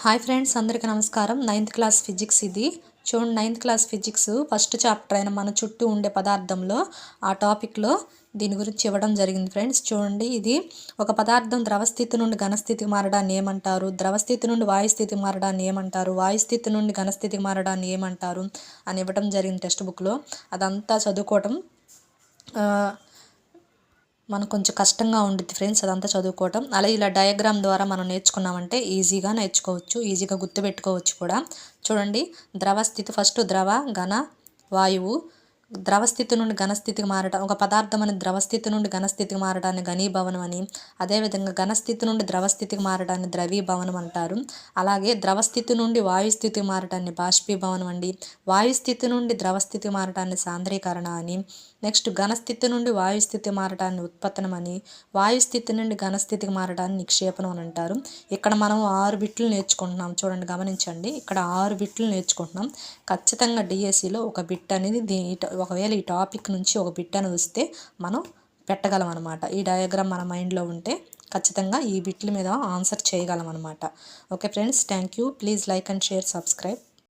Hi friends, అందరికీ నమస్కారం. 9th class physics ఇది. చూడండి, 9th class physics first chapter అయిన మన చుట్టూ ఉండే పదార్థంలో ఆ టాపిక్లో దీని గురించి ఇవ్వడం జరిగింది ఫ్రెండ్స్. చూడండి, ఇది ఒక పదార్థం ద్రవస్థితి నుండి ఘనస్థితికి మారడాన్ని ఏమంటారు, ద్రవస్థితి నుండి వాయుస్థితికి మారడాన్ని ఏమంటారు, వాయుస్థితి నుండి ఘనస్థితికి మారడాన్ని ఏమంటారు అని ఇవ్వడం జరిగింది టెక్స్ట్ బుక్లో. అదంతా చదువుకోవటం మనకు కొంచెం కష్టంగా ఉంటుంది ఫ్రెండ్స్, అదంతా చదువుకోవటం. అలా ఇలా డయాగ్రామ్ ద్వారా మనం నేర్చుకున్నామంటే ఈజీగా నేర్చుకోవచ్చు, ఈజీగా గుర్తుపెట్టుకోవచ్చు కూడా. చూడండి, ద్రవస్థితి ఫస్ట్ ద్రవ, ఘన, వాయువు. ద్రవస్థితి నుండి ఘనస్థితికి మారడం, ఒక పదార్థం అనేది ద్రవస్థితి నుండి ఘనస్థితికి మారడాన్ని ఘనీభవనం అని, అదేవిధంగా ఘనస్థితి నుండి ద్రవస్థితికి మారడాన్ని ద్రవీభవనం అంటారు. అలాగే ద్రవస్థితి నుండి వాయుస్థితికి మారడాన్ని బాష్పీభవనం అండి. వాయుస్థితి నుండి ద్రవస్థితికి మారడాన్ని సాంద్రీకరణ అని. నెక్స్ట్ ఘనస్థితి నుండి వాయుస్థితి మారడాన్ని ఉత్పతనం అని, వాయుస్థితి నుండి ఘనస్థితికి మారడాన్ని నిక్షేపణం అని అంటారు. ఇక్కడ మనం 6 బిట్లు నేర్చుకుంటున్నాం. చూడండి, గమనించండి, ఇక్కడ 6 బిట్లు నేర్చుకుంటున్నాం. ఖచ్చితంగా డిఎస్సిలో ఒక బిట్ అనేది ఒకవేళ ఈ టాపిక్ నుంచి ఒక బిట్ అని వస్తే మనం పెట్టగలం అనమాట. ఈ డయాగ్రామ్ మన మైండ్లో ఉంటే ఖచ్చితంగా ఈ బిట్ల మీద ఆన్సర్ చేయగలం అనమాట. Okay friends, thank you. Please like and share, subscribe.